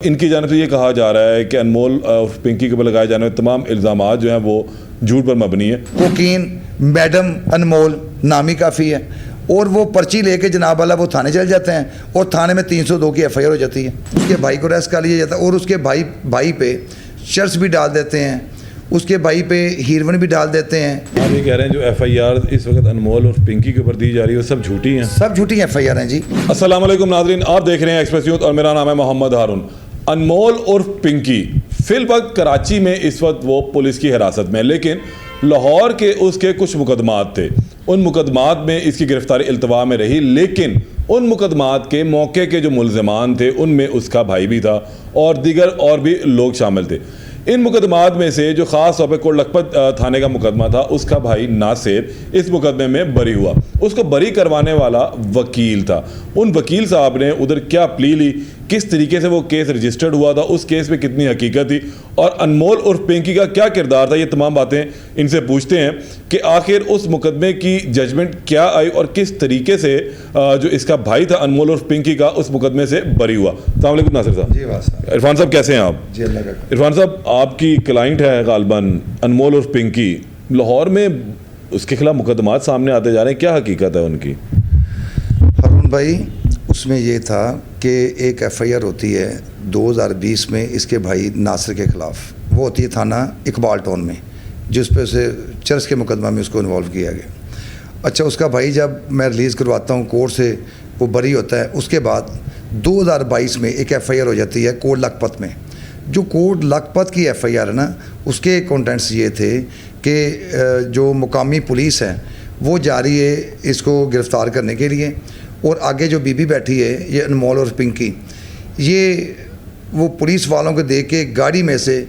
इनकी जानिब से ये कहा जा रहा है कि अनमोल पिंकी के ऊपर लगाए जाने वाले तमाम इल्ज़ाम जो हैं वो झूठ पर मबनी है। कोकीन मैडम अनमोल नामी काफ़ी है और वो पर्ची लेके जनाब वाला वो थाने चले जाते हैं और थाने में 302 की FIR हो जाती है। उसके भाई को अरेस्ट कर लिया जाता है और उसके भाई पे शर्ट्स भी डाल देते हैं, उसके भाई पे हीरोइन भी डाल देते हैं। आप ये कह रहे हैं जो FIR इस वक्त अनमोल और पिंकी के ऊपर दी जा रही है वो सब झूठी हैं? सब झूठी FIR हैं जी। अस्सलाम वालेकुम नाज़रीन, आप देख रहे हैं एक्सप्रेस न्यूज़ और मेरा नाम है मोहम्मद हारून। अनमोल और पिंकी फिलवक्त कराची में इस वक्त वो पुलिस की हिरासत में, लेकिन लाहौर के उसके कुछ मुकदमात थे। उन मुकदमात में इसकी गिरफ्तारी इल्तवा में रही, लेकिन उन मुकदमात के मौके के जो मुल्ज़िमान थे उनमें उसका भाई भी था और दीगर और भी लोग शामिल थे। इन मुकदमात में से जो ख़ास तौर पर कोट लखपत थाने का मुकदमा था, उसका भाई नासिर इस मुकदमे में बरी हुआ। उसको बरी करवाने वाला वकील था। उन वकील साहब ने उधर क्या प्ली ली, किस तरीके से वो केस रजिस्टर्ड हुआ था, उस केस में कितनी हकीकत थी और अनमोल और पिंकी का क्या किरदार था, ये तमाम बातें इनसे पूछते हैं कि आखिर उस मुकदमे की जजमेंट क्या आई और किस तरीके से जो इसका भाई था अनमोल और पिंकी का उस मुकदमे से बरी हुआ। अस्सलाम वालेकुम नासिर साहब। जी वाह। इरफान साहब कैसे हैं आप? जी अल्लाह का। इरफान साहब, आपकी क्लाइंट है गालबन अनमोल और पिंकी, लाहौर में उसके खिलाफ मुकदमात सामने आते जा रहे हैं, क्या हकीकत है उनकी? हारून भाई, उसमें ये था कि एक FIR होती है 2020 में इसके भाई नासिर के ख़िलाफ़, वो होती है थाना इकबाल टाउन में, जिस पे से चर्च के मुकदमा में उसको इन्वॉल्व किया गया। अच्छा, उसका भाई जब मैं रिलीज़ करवाता हूँ कोर्ट से, वो बरी होता है। उसके बाद 2022 में एक FIR हो जाती है कोट लखपत में। जो कोट लखपत की FIR है ना, उसके कंटेंट्स ये थे कि जो मुकामी पुलिस है वो जा रही है इसको गिरफ़्तार करने के लिए, और आगे जो बीबी बैठी है ये अनमोल और पिंकी, ये वो पुलिस वालों को देख के गाड़ी में से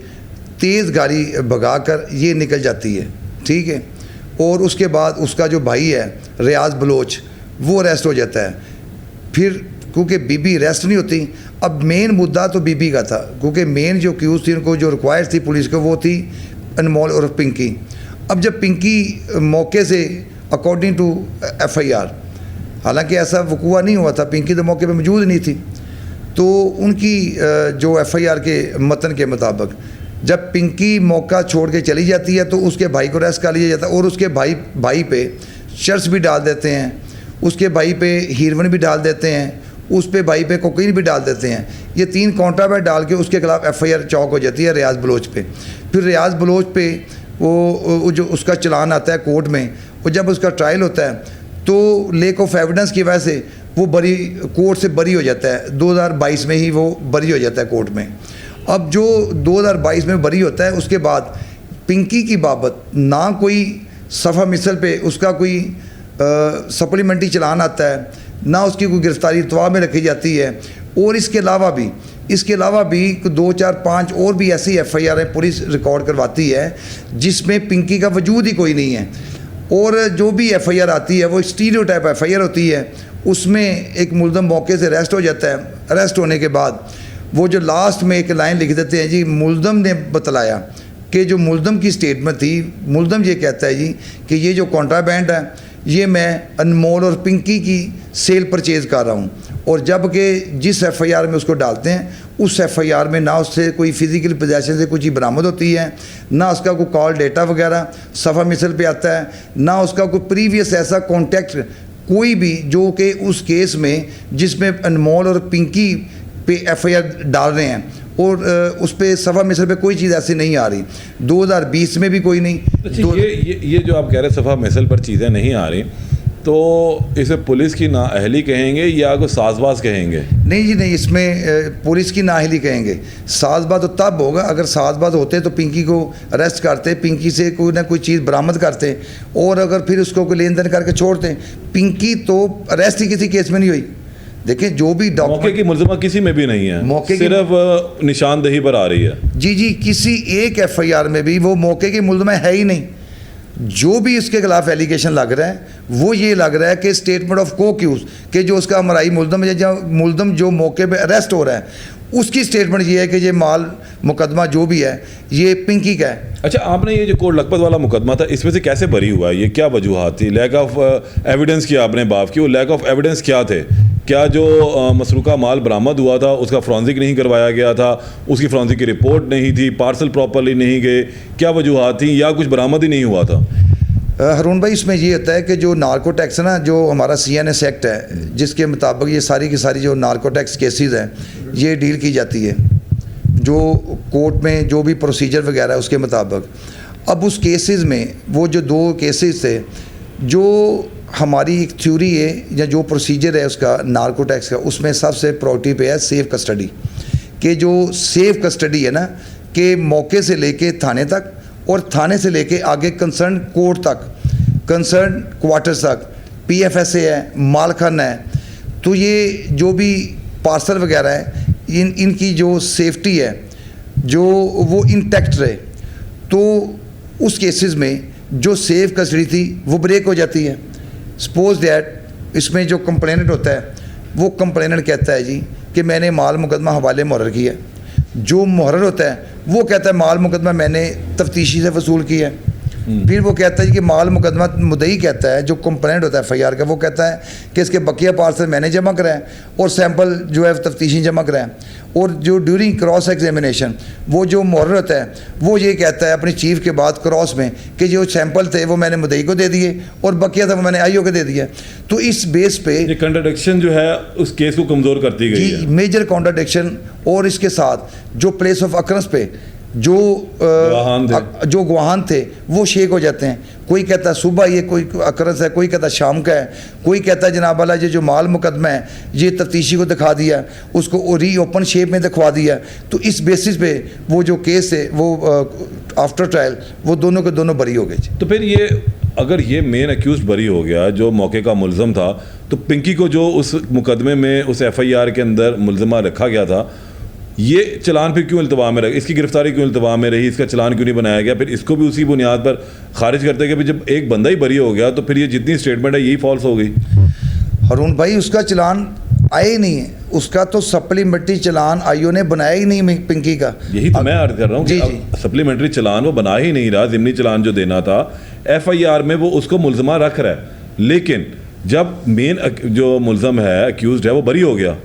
तेज़ गाड़ी भगाकर ये निकल जाती है, ठीक है। और उसके बाद उसका जो भाई है रियाज बलोच, वो अरेस्ट हो जाता है। फिर क्योंकि बीबी अरेस्ट नहीं होती, अब मेन मुद्दा तो बीबी का था, क्योंकि मेन जो क्यूज़ थी उनको जो रिक्वायर्ड थी पुलिस को वो थी अनमोल और पिंकी। अब जब पिंकी मौके से अकॉर्डिंग टू FIR, हालांकि ऐसा वकूआ नहीं हुआ था, पिंकी तो मौके पे मौजूद नहीं थी, तो उनकी जो FIR के मतन के मुताबिक जब पिंकी मौका छोड़ के चली जाती है तो उसके भाई को अरेस्ट कर लिया जाता है और उसके भाई पे शर्ट्स भी डाल देते हैं, उसके भाई पे हीरोइन भी डाल देते हैं, उस पे भाई पे कोकीन भी डाल देते हैं। ये 3 कॉन्ट्राबैंड डाल के उसके खिलाफ FIR चौक हो जाती है रियाज बलोच पे। फिर रियाज बलोच पे वो जो उसका चलान आता है कोर्ट में, और जब उसका ट्रायल होता है तो लेक ऑफ एविडेंस की वजह से वो कोर्ट से बरी हो जाता है। 2022 में ही वो बरी हो जाता है कोर्ट में। अब जो 2022 में बरी होता है, उसके बाद पिंकी की बाबत ना कोई सफ़ा मिसल पे उसका कोई सप्लीमेंट्री चलान आता है, ना उसकी कोई गिरफ्तारी इत्तवा में रखी जाती है। और इसके अलावा भी 2, 4, 5 और भी ऐसी FIR पुलिस रिकॉर्ड करवाती है जिसमें पिंकी का वजूद ही कोई नहीं है। और जो भी FIR आती है वो स्टीरियोटाइप FIR होती है। उसमें एक मुल्ज़म मौके से अरेस्ट हो जाता है। अरेस्ट होने के बाद वो जो लास्ट में एक लाइन लिख देते हैं जी, मुल्ज़म ने बतलाया कि जो मुल्ज़म की स्टेटमेंट थी, मुल्ज़म ये कहता है जी कि ये जो कॉन्ट्राबैंड है ये मैं अनमोल और पिंकी की सेल परचेज़ कर रहा हूँ। और जबकि जिस FIR में उसको डालते हैं उस FIR में ना उससे कोई फ़िज़िकल पोजेसन से कुछ चीज़ बरामद होती है, ना उसका कोई कॉल डेटा वगैरह सफ़ा मिसल पे आता है, ना उसका कोई प्रीवियस ऐसा कॉन्टेक्ट कोई भी जो कि उस केस में जिसमें अनमोल और पिंकी पे FIR डाल रहे हैं और उस पर सफ़ा मिसल पे कोई चीज़ ऐसी नहीं आ रही। 2020 में भी कोई नहीं। ये जो आप कह रहे हैं सफ़ा मिसल पर चीज़ें नहीं आ रही, तो इसे पुलिस की नाअहली कहेंगे या कोई साजबाज कहेंगे? नहीं जी नहीं, इसमें पुलिस की नाअहली कहेंगे। साजबाज तो तब होगा अगर साजबाज होते तो पिंकी को अरेस्ट करते, पिंकी से कोई ना कोई चीज़ बरामद करते और अगर फिर उसको कोई लेन देन करके छोड़ते। पिंकी तो अरेस्ट ही किसी केस में नहीं हुई। देखें, जो भी मौके की मुल्ज़िमा किसी में भी नहीं है, मौके सिर्फ निशानदही पर आ रही है। जी, किसी एक FIR में भी वो मौके की मुल्ज़िमा है ही नहीं। जो भी इसके खिलाफ एलिगेशन लग रहा है वो ये लग रहा है कि स्टेटमेंट ऑफ को-एक्यूज के जो उसका हमारी मुल्ज़म जो मौके पे अरेस्ट हो रहा है उसकी स्टेटमेंट ये है कि ये माल मुकदमा जो भी है ये पिंकी का है। अच्छा, आपने ये जो कोट लखपत वाला मुकदमा था इसमें से कैसे बरी हुआ, ये क्या वजूहात थी? लैक ऑफ एविडेंस की आपने बात की, वो लैक ऑफ एविडेंस क्या थे क्या जो मसरूका माल बरामद हुआ था उसका फॉरेंसिक नहीं करवाया गया था, उसकी फॉरेंसिक की रिपोर्ट नहीं थी, पार्सल प्रॉपरली नहीं गए, क्या वजूहत थी, या कुछ बरामद ही नहीं हुआ था? हरून भाई, इसमें ये होता है कि जो नार्को टैक्स है ना, जो हमारा CNS एक्ट है, जिसके मुताबिक ये सारी की सारी जो नार्को टैक्स केसेस हैं ये डील की जाती है, जो कोर्ट में जो भी प्रोसीजर वगैरह है उसके मुताबिक। अब उस केसेस में वो जो 2 केसेस थे, जो हमारी एक थ्योरी है या जो प्रोसीजर है उसका नार्को टैक्स का, उसमें सबसे प्रायोरिटी पे है सेफ कस्टडी। कि जो सेफ कस्टडी है ना, कि मौके से लेके थाने तक और थाने से लेके आगे कंसर्न कोर्ट तक, कंसर्न क्वार्टर्स तक, PFSA है, मालखाना है, तो ये जो भी पार्सल वगैरह है इनकी जो सेफ्टी है जो वो इंटैक्ट रहे। तो उस केसेस में जो सेफ कस्टडी थी वो ब्रेक हो जाती है। सपोज दैट इसमें जो कंप्लेनेंट होता है वो कंप्लेनेंट कहता है जी कि मैंने माल मुकदमा हवाले मुहर्रर किया है। जो मुहर्रर होता है वो कहता है माल मुकदमा मैंने तफ्तीशी से वसूल किया है। फिर वो कहता है कि माल मुकदमा मुद्दई कहता है, जो कंप्लेंट होता है FIR का, वो कहता है कि इसके बकिया पार्सल मैंने जमा कराए और सैंपल जो है तफ्तीशी जमा कराए। और जो ड्यूरिंग क्रॉस एग्जामिनेशन वो जो मुहर्रर होता है वो ये कहता है अपनी चीफ के बाद क्रॉस में कि जो सैंपल थे वो मैंने मुद्दई को दे दिए और बकिया था वो मैंने IO को दे दिया। तो इस बेस पे ये कॉन्ट्रडिक्शन जो है उस केस को कमज़ोर करती गई है, मेजर कॉन्ट्रडिक्शन। और इसके साथ जो प्लेस ऑफ अकरेंस पे जो गवाहान थे वो शेक हो जाते हैं। कोई कहता है सुबह ये कोई अकरस है, कोई कहता है शाम का है, कोई कहता है जनाब वाला ये जो माल मुकदमा है ये तफ्तीशी को दिखा दिया, उसको रीओपन शेप में दिखवा दिया। तो इस बेसिस पे वो जो केस है वो आफ्टर ट्रायल वो दोनों के दोनों बरी हो गए। तो फिर ये अगर ये मेन अक्यूज बरी हो गया जो मौके का मुलजम था, तो पिंकी को जो उस मुकदमे में उस FIR के अंदर मुलजमा रखा गया था, ये चलान फिर क्यों इल्तवा में रहा, इसकी गिरफ्तारी क्यों इल्तवा में रही, इसका चलान क्यों नहीं बनाया गया? फिर इसको भी उसी बुनियाद पर खारिज करते हैं कि जब एक बंदा ही बरी हो गया तो फिर ये जितनी स्टेटमेंट है यही फॉल्स हो गई। हरून भाई, उसका चलान आया ही नहीं है, उसका तो सप्लीमेंट्री चलान IO ने बनाया ही नहीं पिंकी का। यही तो मैं अर्ज कर रहा हूँ कि सप्लीमेंट्री चलान वो बना ही नहीं रहा, ज़िमनी चलान जो देना था FIR में वो उसको मुलजमा रख रहा है। लेकिन जब मेन जो मुलजम है, अक्यूज है, वो बरी हो गया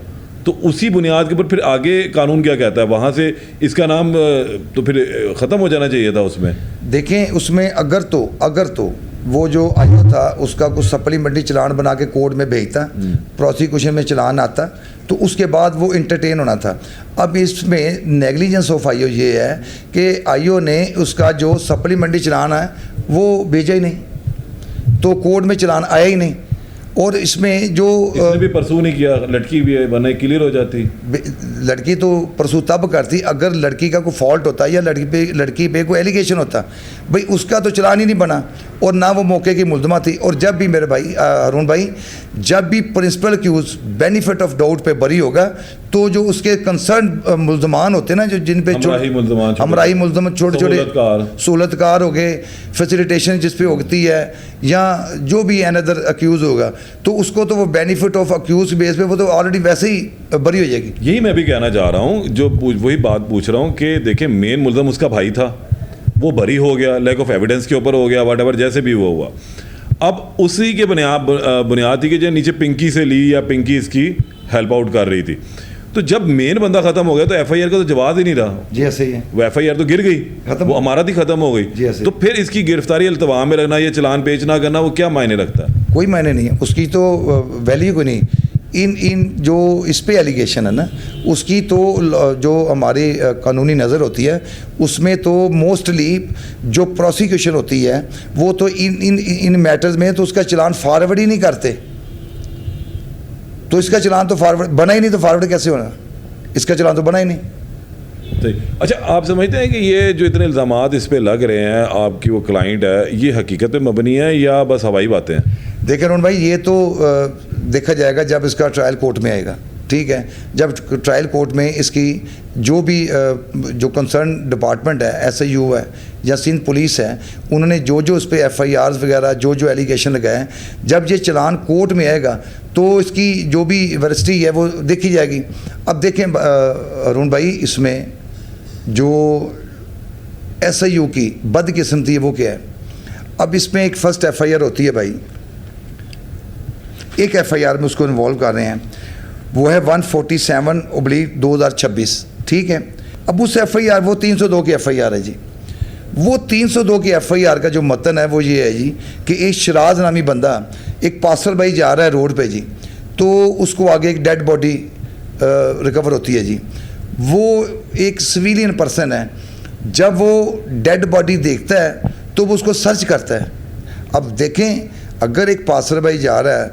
तो उसी बुनियाद के ऊपर फिर आगे कानून क्या कहता है, वहाँ से इसका नाम तो फिर ख़त्म हो जाना चाहिए था उसमें। देखें उसमें अगर तो वो जो IO था उसका कुछ सप्लीमेंट्री चलान बना के कोर्ट में भेजता, प्रोसिक्यूशन में चलान आता, तो उसके बाद वो इंटरटेन होना था। अब इसमें नेग्लिजेंस ऑफ IO ये है कि IO ने उसका जो सप्लीमेंट्री चलान है वो भेजा ही नहीं, तो कोर्ट में चलान आया ही नहीं। और इसमें जो इसने भी परसू नहीं किया, लड़की भी है वरना क्लियर हो जाती। लड़की तो परसू तब करती अगर लड़की का कोई फॉल्ट होता या लड़की पे कोई एलिगेशन होता। भाई उसका तो चलान ही नहीं बना और ना वो मौके की मुलजमा थी। और जब भी मेरे भाई अरुण भाई, जब भी principal accused benefit of doubt पे बरी होगा तो जो उसके कंसर्न मुलजमान होते हैं ना, जो जिन पे हमराही मुलजम छोटे छोटे सहूलतकार हो गए, फैसिलिटेशन जिस पे होती है या जो भी अनदर अक्यूज होगा, तो उसको तो वो बेनिफिट ऑफ अक्यूज बेस पे वो तो ऑलरेडी वैसे ही बरी हो जाएगी। यही मैं भी कहना चाह रहा हूँ, जो वही बात पूछ रहा हूँ कि देखिए मेन मुलजम उसका भाई था, वो बरी हो गया, लैक ऑफ एविडेंस के ऊपर हो गया, व्हाटएवर जैसे भी वो हुआ। अब उसी के बुनियाद थी कि जो नीचे पिंकी से ली या पिंकी इसकी हेल्प आउट कर रही थी। तो जब मेन बंदा खत्म हो गया तो FIR का तो जवाब ही नहीं रहा। जी ऐसे ही है, वो FIR तो गिर गई, वो अमारत ही खत्म हो गई। तो फिर इसकी गिरफ्तारी अल्तवा में रखना, ये चलान पेश ना करना, वो क्या मायने रखता है? कोई मायने नहीं है, उसकी तो वैल्यू कोई नहीं। इन जो इस पे एलिगेशन है ना, उसकी तो जो हमारी कानूनी नज़र होती है उसमें तो मोस्टली जो प्रोसिक्यूशन होती है वो तो इन मैटर्स में तो उसका चलान फॉरवर्ड ही नहीं करते। तो इसका चलान तो फॉरवर्ड बना ही नहीं, तो फॉरवर्ड कैसे होना? इसका चलान तो बना ही नहीं। अच्छा, आप समझते हैं कि ये जो इतने इल्ज़ामात इस पे लग रहे हैं, आपकी वो क्लाइंट है, ये हकीकत पे मबनी है या बस हवाई बातें हैं? देखिए अरुण भाई, ये तो देखा जाएगा जब इसका ट्रायल कोर्ट में आएगा, ठीक है। जब ट्रायल कोर्ट में इसकी जो भी जो कंसर्न डिपार्टमेंट है, SIU है या सिंध पुलिस है, उन्होंने जो उस पर FIRs वगैरह जो एलिगेशन लगाए हैं, जब ये चलान कोर्ट में आएगा तो इसकी जो भी वैलिडिटी है वो देखी जाएगी। अब देखें अरुण भाई, इसमें जो SIU की बदकिस्मती है वो क्या है? अब इसमें एक फर्स्ट FIR होती है भाई, एक FIR में उसको इन्वॉल्व कर रहे हैं, वो है 147/2026, ठीक है। अब उस FIR, वो 302 की FIR है जी। वो 302 की FIR का जो मतन है वो ये है जी कि एक शराज नामी बंदा, एक पासर भाई जा रहा है रोड पे जी, तो उसको आगे एक डेड बॉडी रिकवर होती है जी। वो एक सिविलियन पर्सन है, जब वो डेड बॉडी देखता है तो वो उसको सर्च करता है। अब देखें, अगर एक पासर भाई जा रहा है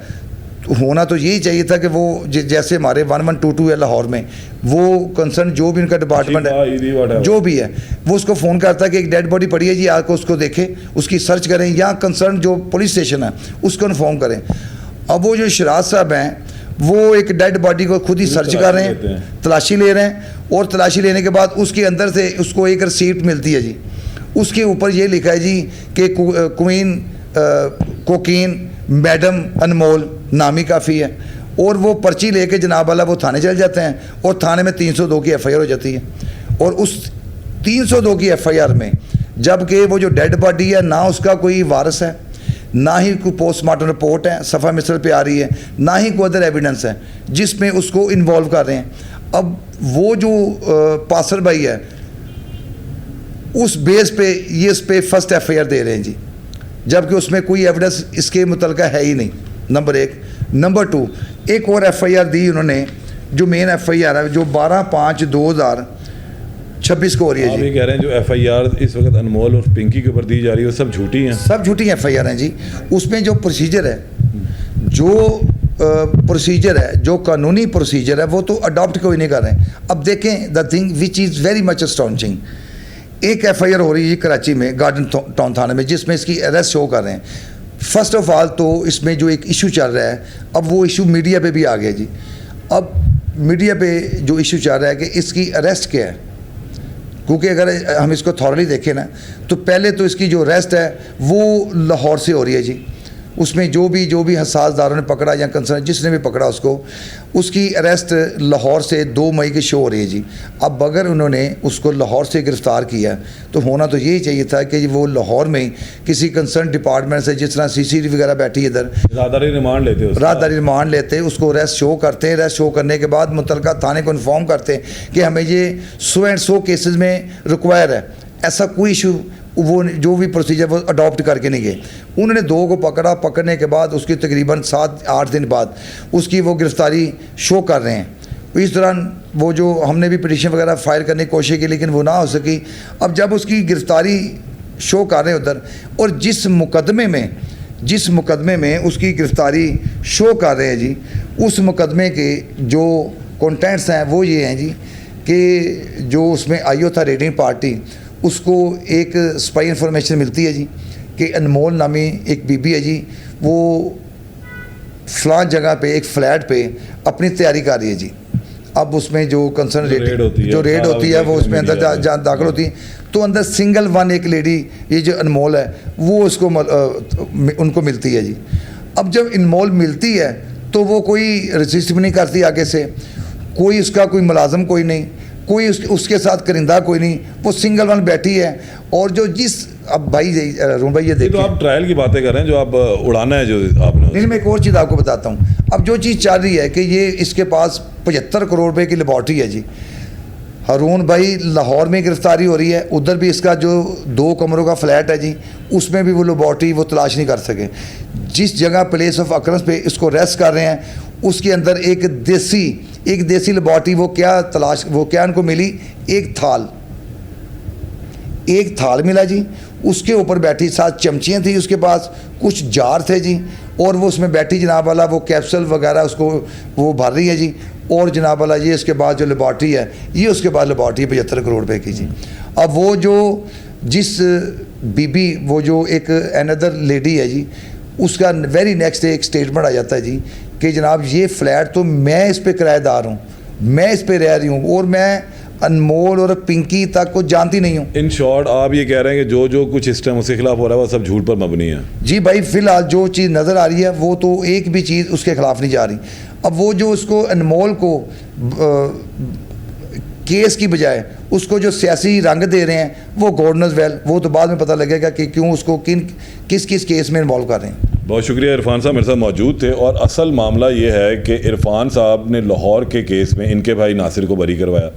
तो होना तो यही चाहिए था कि वो जैसे हमारे 1122 है लाहौर में, वो कंसर्न जो भी उनका डिपार्टमेंट है, जो भी है, वो उसको फ़ोन करता है कि एक डेड बॉडी पड़ी है जी, आकर उसको देखें, उसकी सर्च करें, या कंसर्न जो पुलिस स्टेशन है उसको इन्फॉर्म करें। अब वो जो शराज साहब हैं वो एक डेड बॉडी को खुद ही सर्च कर रहे हैं, तलाशी ले रहे हैं, और तलाशी लेने के बाद उसके अंदर से उसको एक रिसीप्ट मिलती है जी। उसके ऊपर ये लिखा है जी कि क्वीन कोकीन मैडम अनमोल नामी काफ़ी है, और वो पर्ची लेके जनाब वाला वो थाने चल जाते हैं, और थाने में 302 की FIR हो जाती है। और उस 302 की FIR में जबकि वो जो डेड बॉडी है ना उसका कोई वारिस है, ना ही कोई पोस्टमार्टम रिपोर्ट है सफ़ा मिसल पे आ रही है, ना ही कोई अदर एविडेंस है जिसमें उसको इन्वॉल्व कर रहे हैं। अब वो जो पासर भाई है उस बेस पे ये इस पे फर्स्ट FIR दे रहे हैं जी, जबकि उसमें कोई एविडेंस इसके मुतलका है ही नहीं, नंबर 1। नंबर 2, एक और FIR दी उन्होंने, जो मेन FIR है जो 12/5/2026 को हो रही है जी। आप ये कह रहे हैं जो FIR इस वक्त अनमोल और पिंकी के ऊपर दी जा रही है वो सब झूठी हैं? सब झूठी FIR हैं जी। उसमें जो प्रोसीजर है, जो प्रोसीजर है, जो कानूनी प्रोसीजर है, वो तो अडॉप्ट कोई नहीं कर रहे हैं। अब देखें the thing which is very much astonishing, एक FIR हो रही है कराची में गार्डन टाउन थाने में, जिसमें इसकी अरेस्ट शो कर रहे हैं। फर्स्ट ऑफ ऑल तो इसमें जो एक इशू चल रहा है, अब वो इशू मीडिया पे भी आ गया जी। अब मीडिया पे जो इशू चल रहा है कि इसकी अरेस्ट क्या है, क्योंकि अगर हम इसको थॉरली देखें ना तो पहले तो इसकी जो अरेस्ट है वो लाहौर से हो रही है जी। उसमें जो भी हसासदारों ने पकड़ा या कंसर्न जिसने भी पकड़ा उसको, उसकी अरेस्ट लाहौर से 2 मई की शो हो रही है जी। अब अगर उन्होंने उसको लाहौर से गिरफ़्तार किया तो होना तो यही चाहिए था कि वो लाहौर में किसी कंसर्न डिपार्टमेंट से, जिस तरह CCTV वगैरह बैठी इधर, राहदारी रिमांड लेते, उसको अरेस्ट शो करते, अरेस्ट शो करने के बाद मुतलका थाने को इन्फॉर्म करते कि हमें ये 100 एंड 100 केसेस में रिक्वायर है। ऐसा कोई इशू वो जो भी प्रोसीजर वो अडॉप्ट करके नहीं गए। उन्होंने 2 को पकड़ा, पकड़ने के बाद उसकी तकरीबन 7-8 दिन बाद उसकी वो गिरफ़्तारी शो कर रहे हैं। इस दौरान वो जो हमने भी पिटीशन वगैरह फाइल करने की कोशिश की लेकिन वो ना हो सकी। अब जब उसकी गिरफ़्तारी शो कर रहे हैं उधर, और जिस मुकदमे में उसकी गिरफ़्तारी शो कर रहे हैं जी, उस मुकदमे के जो कंटेंट्स हैं वो ये हैं जी कि जो उसमें IO था रेडिंग पार्टी, उसको एक स्पाई इंफॉर्मेशन मिलती है जी कि अनमोल नामी एक बीबी है जी, वो फ़लाँ जगह पे एक फ्लैट पे अपनी तैयारी कर रही है जी। अब उसमें जो कंसर्न रेड होती है वो उसमें अंदर दाखिल होती है, तो अंदर सिंगल वन एक लेडी, ये जो अनमोल है, वो उसको उनको मिलती है जी। अब जब अनमोल मिलती है तो वो कोई रजिस्ट भी नहीं करती आगे से, कोई उसका कोई मुलाजम कोई नहीं, कोई उसके साथ करिंदा कोई नहीं, वो सिंगल वन बैठी है। और जो जिस अब भाई रूम भाई ये देखिए, तो आप ट्रायल की बातें कर रहे हैं, जो आप उड़ाना है जो आपने। नहीं, मैं एक और चीज़ आपको बताता हूँ। अब जो चीज़ चल रही है कि ये इसके पास 75 करोड़ रुपए की लेबॉर्ट्री है जी। हारून भाई लाहौर में गिरफ्तारी हो रही है, उधर भी इसका जो 2 कमरों का फ्लैट है जी, उसमें भी वो लेबॉर्ट्री वो तलाश नहीं कर सके। जिस जगह प्लेस ऑफ अकरेंस पे इसको अरेस्ट कर रहे हैं, उसके अंदर एक देसी लेबॉर्ट्री वो क्या उनको मिली, एक थाल मिला जी। उसके ऊपर बैठी 7 चमचियाँ थी उसके पास, कुछ जार थे जी, और वो उसमें बैठी जनाब वाला वो कैप्सूल वगैरह उसको वो भर रही है जी। और जनाब वाला ये इसके बाद जो लेबॉर्ट्री है, ये उसके बाद लेबॉर्ट्री 75 करोड़ रुपए की जी। अब वो जो जिस बीबी वो जो एक अनदर लेडी है जी, उसका वेरी नेक्स्ट डे एक स्टेटमेंट आ जाता है जी कि जनाब ये फ्लैट तो मैं इस पे किराएदार हूँ, मैं इस पे रह रही हूँ, और मैं अनमोल और पिंकी तक को जानती नहीं हूँ। इन शॉर्ट आप ये कह रहे हैं कि जो कुछ इस टाइम उसके खिलाफ हो रहा है वो सब झूठ पर मबनी है? जी भाई, फिलहाल जो चीज़ नज़र आ रही है वो तो एक भी चीज़ उसके खिलाफ नहीं जा रही। अब वो जो उसको अनमोल को केस की बजाय उसको जो सियासी रंग दे रहे हैं वो गॉड नोज़ वेल, वो तो बाद में पता लगेगा कि क्यों उसको किस केस में इन्वॉल्व कर रहे हैं। बहुत शुक्रिया। इरफान साहब मेरे साथ मौजूद थे और असल मामला ये है कि इरफान साहब ने लाहौर के केस में इनके भाई नासिर को बरी करवाया,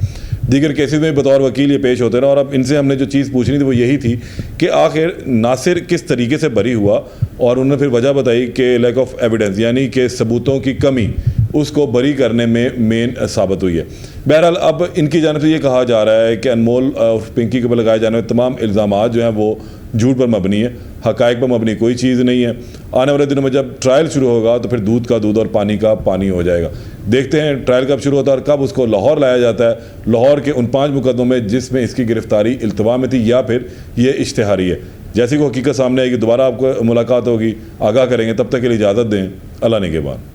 दीगर केसेस में बतौर वकील ये पेश होते रहे। और अब इनसे हमने जो चीज़ पूछनी थी वो यही थी कि आखिर नासिर किस तरीके से बरी हुआ, और उन्होंने फिर वजह बताई कि लैक ऑफ एविडेंस, यानी कि सबूतों की कमी उसको बरी करने में मेन साबित हुई है। बहरहाल अब इनकी जानिब से ये कहा जा रहा है कि अनमोल और पिंकी के ऊपर लगाए जाने वाले तमाम इल्ज़ामात जो हैं वो झूठ पर मबनी है, हक़ाइक़ पर मबनी कोई चीज़ नहीं है। आने वाले दिनों में जब ट्रायल शुरू होगा तो फिर दूध का दूध और पानी का पानी हो जाएगा। देखते हैं ट्रायल कब शुरू होता है और कब उसको लाहौर लाया जाता है, लाहौर के उन 5 मुकदमों में जिसमें इसकी गिरफ्तारी इल्तवा में थी या फिर ये इश्तिहारी है। जैसी को हकीकत सामने आएगी दोबारा आपको मुलाकात होगी, आगाह करेंगे। तब तक के लिए इजाज़त दें। अल्लाह निगहबान।